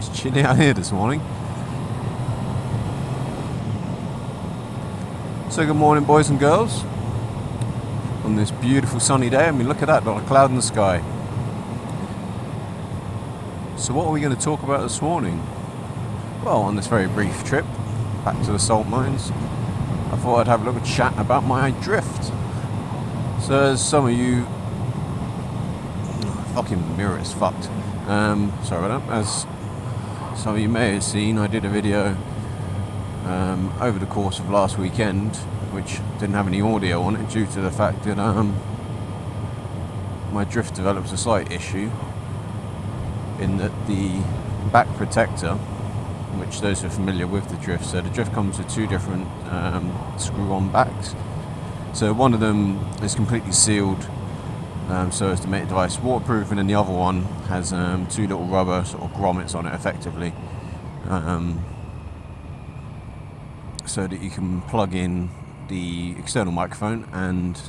it's chilly out here this morning. So good morning, boys and girls, on this beautiful sunny day. I mean, look at that, not a cloud in the sky. So what are we going to talk about this morning? Well, on this very brief trip back to the salt mines, I thought I'd have a little chat about my drift. So as some of you... fucking mirror is fucked. Sorry about that. As some of you may have seen, I did a video over the course of last weekend, which didn't have any audio on it due to the fact that my drift developed a slight issue in that the back protector, which those who are familiar with the drift, so the drift comes with two different screw-on backs. So one of them is completely sealed so as to make the device waterproof, and then the other one has two little rubber sort of grommets on it effectively, so that you can plug in the external microphone and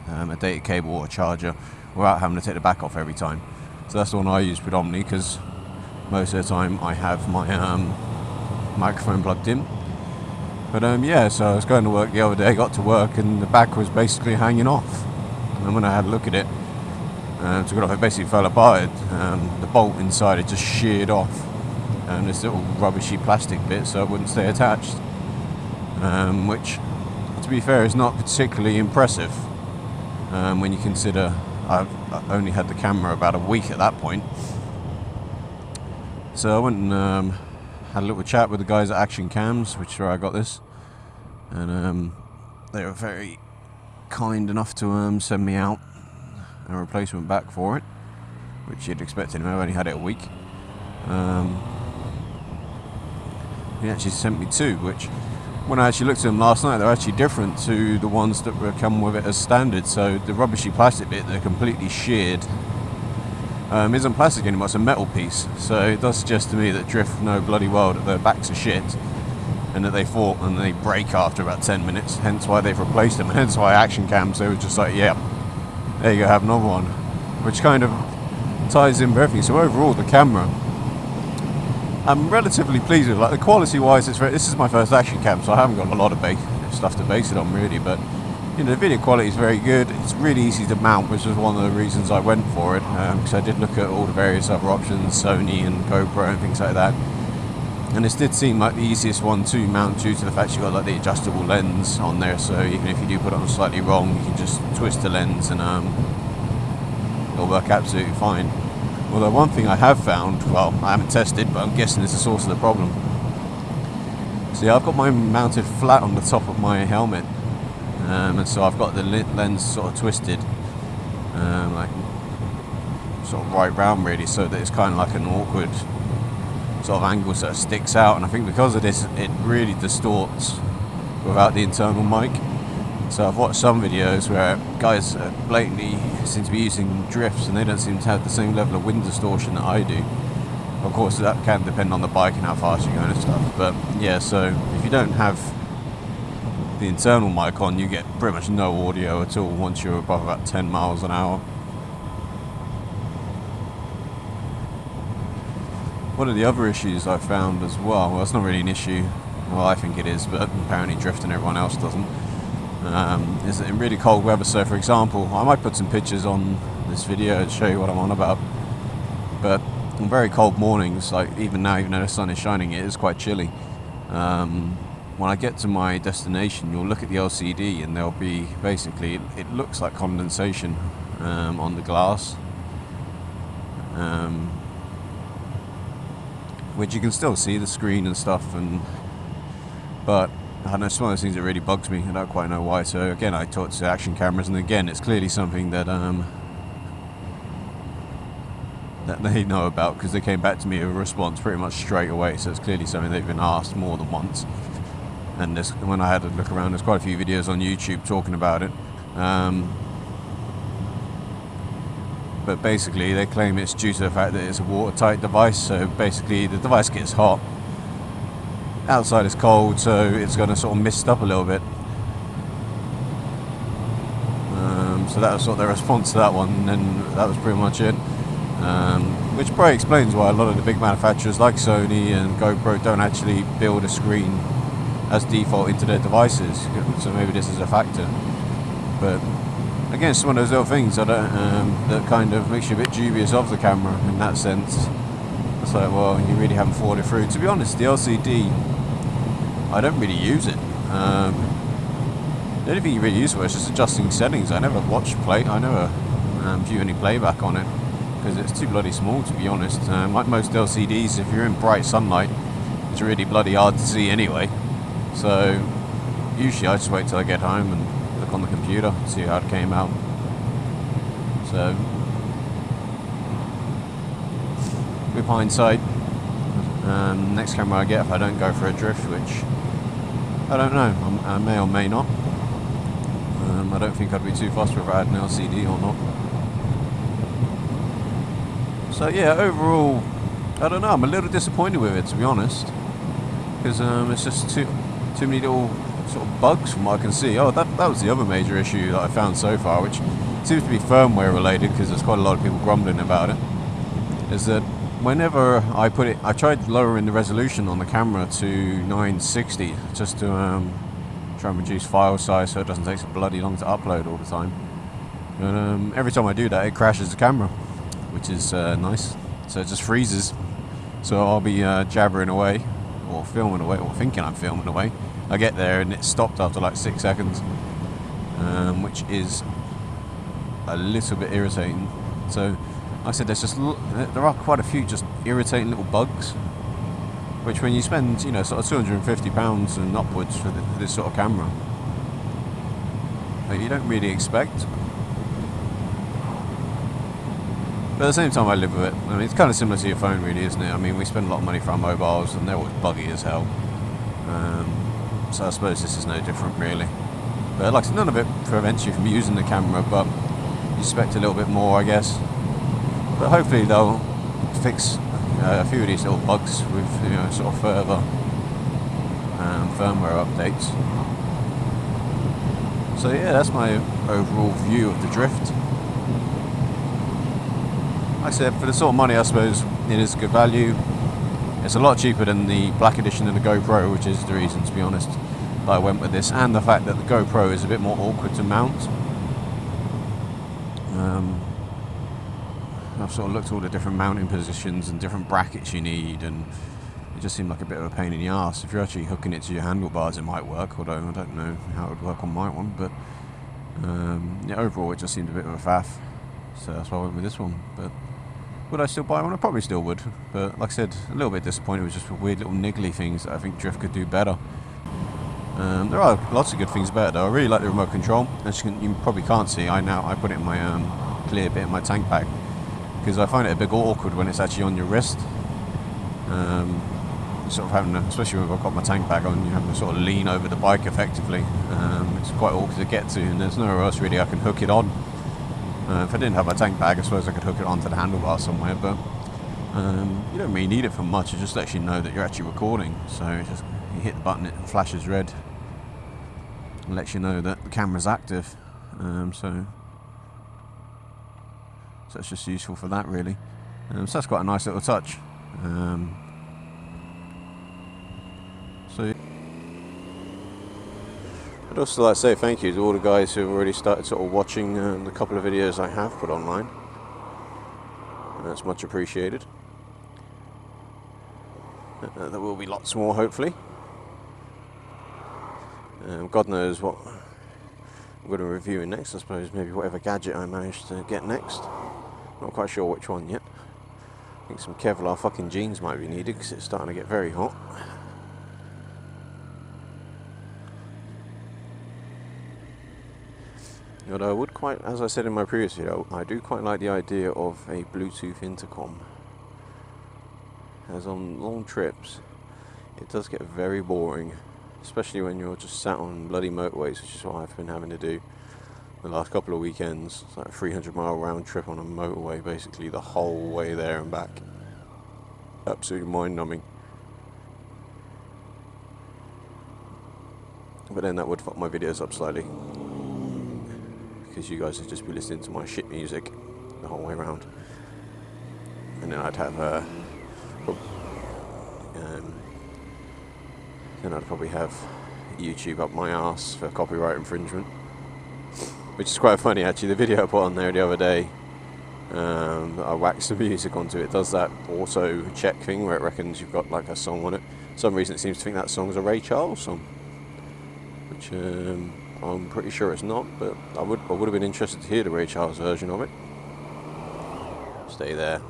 a data cable or a charger without having to take the back off every time. So that's the one I use predominantly, because most of the time I have my microphone plugged in. But yeah, so I was going to work the other day, got to work, and the back was basically hanging off. And when I had a look at it, took it off, it basically fell apart. The bolt inside it just sheared off, and this little rubbishy plastic bit, so it wouldn't stay attached. Which, to be fair, is not particularly impressive when you consider I've only had the camera about a week at that point. So I went and had a little chat with the guys at Action Cams, which is where I got this, and they were very kind enough to send me out a replacement back for it, which you'd expect anyway. I've only had it a week. He actually sent me two, which when I actually looked at them last night, they're actually different to the ones that were come with it as standard. So the rubbishy plastic bit, they're completely sheared, isn't plastic anymore, it's a metal piece. So it does suggest to me that drift know bloody well that their backs are shit, and that they fall and they break after about 10 minutes, hence why they've replaced them, and hence why Action Cams, they were just like, yeah, there you go, have another one, which kind of ties in with everything. So overall, the camera, I'm relatively pleased with. Like, the quality wise, this is my first Action Cam, so I haven't got a lot of stuff to base it on really, but you know, the video quality is very good. It's really easy to mount, which was one of the reasons I went for it, because I did look at all the various other options, Sony and GoPro and things like that, and this did seem like the easiest one to mount due to the fact you've got like the adjustable lens on there, so even if you do put it on slightly wrong, you can just twist the lens and it'll work absolutely fine. Although one thing I have found, well, I haven't tested, but I'm guessing it's the source of the problem. See, I've got mine mounted flat on the top of my helmet, and so I've got the lens sort of twisted, like sort of right round really, so that it's kind of like an awkward sort of angle, so it sticks out. And I think because of this, it really distorts without the internal mic. So I've watched some videos where guys blatantly seem to be using drifts, and they don't seem to have the same level of wind distortion that I do. Of course, that can depend on the bike and how fast you're going and stuff. But yeah, so if you don't have the internal mic on, you get pretty much no audio at all once you're above about 10 miles an hour. One of the other issues I found as well it's not really an issue, well I think it is, but apparently Drift and everyone else doesn't, is that in really cold weather, so for example, I might put some pictures on this video to show you what I'm on about, but on very cold mornings, like even now, even though the sun is shining, it is quite chilly. When I get to my destination, you'll look at the LCD and there'll be basically, it looks like condensation on the glass, which you can still see the screen and stuff, but I don't know, it's one of those things that really bugs me. I don't quite know why. So again, I talked to Action Cameras, and again, it's clearly something that that they know about, because they came back to me with a response pretty much straight away. So it's clearly something they've been asked more than once. And when I had a look around, there's quite a few videos on YouTube talking about it. But basically, they claim it's due to the fact that it's a watertight device. So basically, the device gets hot. Outside is cold, so it's going to sort of mist up a little bit. So that was sort of their response to that one, and then that was pretty much it. which probably explains why a lot of the big manufacturers like Sony and GoPro don't actually build a screen as default into their devices. So maybe this is a factor. But again, it's one of those little things that kind of makes you a bit dubious of the camera in that sense. It's like, well, you really haven't thought it through. To be honest, the LCD, I don't really use it. The only thing you really use it for is just adjusting settings. I never I never view any playback on it because it's too bloody small, to be honest. Like most LCDs, if you're in bright sunlight, it's really bloody hard to see anyway. So usually I just wait till I get home and look on the computer, see how it came out. So with hindsight, next camera I get, if I don't go for a drift, which I don't know, I may or may not. I don't think I'd be too fussed whether I had an LCD or not. So yeah, overall, I don't know, I'm a little disappointed with it, to be honest, because it's just too many little sort of bugs from what I can see. Oh, that was the other major issue that I found so far, which seems to be firmware related, because there's quite a lot of people grumbling about it, is that whenever I tried lowering the resolution on the camera to 960 just to try and reduce file size so it doesn't take so bloody long to upload all the time. And every time I do that, it crashes the camera, which is nice. So it just freezes. So I'll be jabbering away, or filming away, or thinking I'm filming away. I get there and it's stopped after like 6 seconds, which is a little bit irritating. So like I said, there are quite a few just irritating little bugs, which when you spend, you know, sort of £250 and upwards for this sort of camera, you don't really expect. But at the same time, I live with it. I mean, it's kind of similar to your phone, really, isn't it? I mean, we spend a lot of money for our mobiles, and they're always buggy as hell. So I suppose this is no different, really. But like, none of it prevents you from using the camera, but you expect a little bit more, I guess. But hopefully they'll fix a few of these little bugs with, you know, sort of further firmware updates. So yeah, that's my overall view of the Drift. Like I said, for the sort of money, I suppose it is good value. It's a lot cheaper than the Black Edition and the GoPro, which is the reason, to be honest, that I went with this, and the fact that the GoPro is a bit more awkward to mount. I've sort of looked at all the different mounting positions and different brackets you need, and it just seemed like a bit of a pain in the arse. If you're actually hooking it to your handlebars, it might work, although I don't know how it would work on my one. But yeah, overall, it just seemed a bit of a faff, so that's why I went with this one. But would I still buy one? I probably still would. But like I said, a little bit disappointed with just weird little niggly things that I think Drift could do better. There are lots of good things about it, though. I really like the remote control. As you probably can't see, I put it in my clear bit in my tank pack, because I find it a bit awkward when it's actually on your wrist. Sort of having to, especially when I've got my tank pack on, you have to sort of lean over the bike effectively. It's quite awkward to get to, and there's nowhere else really I can hook it on. If I didn't have my tank bag, I suppose I could hook it onto the handlebar somewhere, but you don't really need it for much. It just lets you know that you're actually recording. So you hit the button, it flashes red and lets you know that the camera's active. So it's just useful for that, really. So that's quite a nice little touch. So I'd also like to say thank you to all the guys who have already started sort of watching the couple of videos I have put online. That's much appreciated. There will be lots more, hopefully. God knows what I'm going to review next. I suppose maybe whatever gadget I manage to get next. Not quite sure which one yet. I think some Kevlar fucking jeans might be needed because it's starting to get very hot. But I would quite, as I said in my previous video, I do quite like the idea of a Bluetooth intercom. As on long trips, it does get very boring, especially when you're just sat on bloody motorways, which is what I've been having to do the last couple of weekends. It's like a 300-mile round trip on a motorway, basically the whole way there and back. Absolutely mind-numbing. But then that would fuck my videos up slightly, because you guys would just be listening to my shit music the whole way around. and then I'd have then I'd probably have YouTube up my arse for copyright infringement, which is quite funny actually. The video I put on there the other day, I whacked some music onto it. Does that auto check thing where it reckons you've got like a song on it. For some reason it seems to think that song's a Ray Charles song, which I'm pretty sure it's not, but I would have been interested to hear the Ray Charles version of it. Stay there.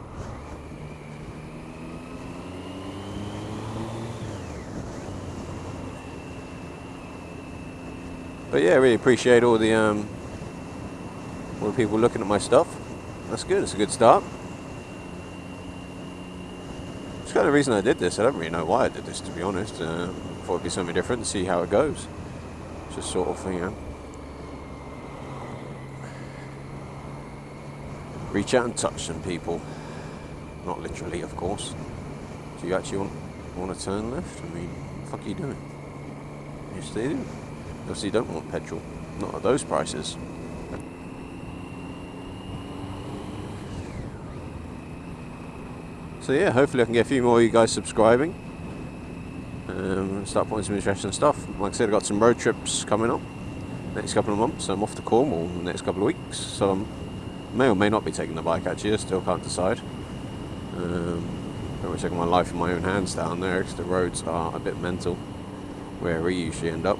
But yeah, I really appreciate all the people looking at my stuff. That's good. It's a good start. It's kind of the reason I did this. I don't really know why I did this, to be honest. Thought it'd be something different to see how it goes. Just sort of, you know, reach out and touch some people. Not literally, of course. Do you actually want to turn left? I mean, what the fuck are you doing? Yes, they do. Obviously, you don't want petrol. Not at those prices. So yeah, hopefully I can get a few more of you guys subscribing. Start putting some interesting stuff. Like I said, I've got some road trips coming up next couple of months. I'm off to Cornwall in the next couple of weeks, so I may or may not be taking the bike actually. I still can't decide. I'm taking my life in my own hands down there because the roads are a bit mental where we usually end up.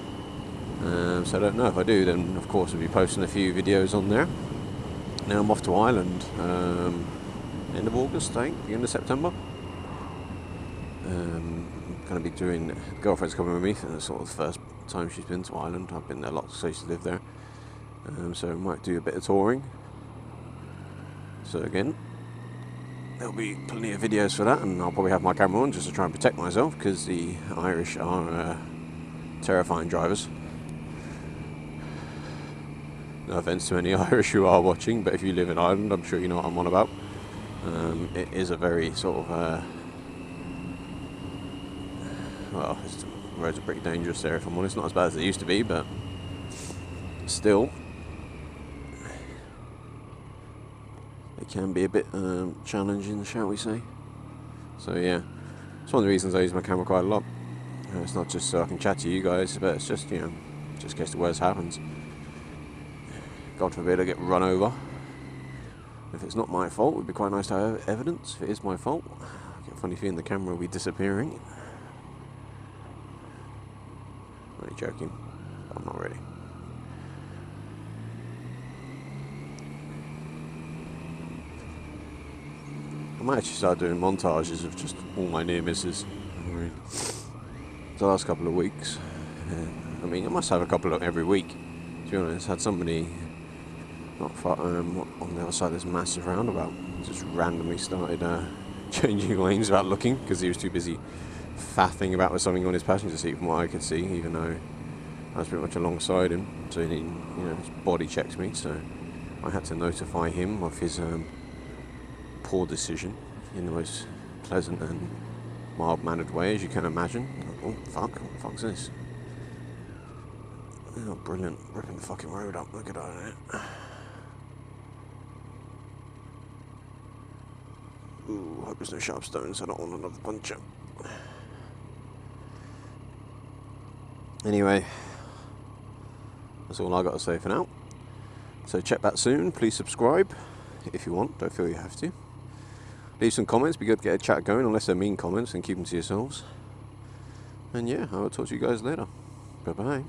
So I don't know. If I do, then of course I'll be posting a few videos on there. Now I'm off to Ireland end of August, I think, the end of September. Going to be doing, girlfriend's coming with me for the sort of first time she's been to Ireland. I've been there lots, so I used to live there. So I might do a bit of touring. So again, there'll be plenty of videos for that, and I'll probably have my camera on just to try and protect myself, because the Irish are terrifying drivers. No offence to any Irish who are watching, but if you live in Ireland, I'm sure you know what I'm on about. It is a very sort of well, the roads are pretty dangerous there, if I'm honest. Not as bad as they used to be, but still, it can be a bit challenging, shall we say. So yeah, it's one of the reasons I use my camera quite a lot. It's not just so I can chat to you guys, but it's just, you know, just in case the worst happens. God forbid I get run over. If it's not my fault, it would be quite nice to have evidence. If it is my fault, I get a funny feeling the camera will be disappearing. I'm only joking. I'm not really. I might actually start doing montages of just all my near misses. The last couple of weeks. I mean, I must have a couple of every week. To be honest, I had somebody not far on the other side of this massive roundabout just randomly started changing lanes without looking, because he was too busy faffing about with something on his passenger seat from what I could see, even though I was pretty much alongside him. So he, you know, his body checked me, so I had to notify him of his poor decision in the most pleasant and mild-mannered way, as you can imagine. Oh fuck, what the fuck's this? Oh brilliant, ripping the fucking road up, look at that. Ooh, hope there's no sharp stones, I don't want another puncher. Anyway, that's all I got to say for now. So check back soon, please subscribe if you want, don't feel you have to. Leave some comments, be good to get a chat going, unless they're mean comments, and keep them to yourselves. And yeah, I will talk to you guys later. Bye bye.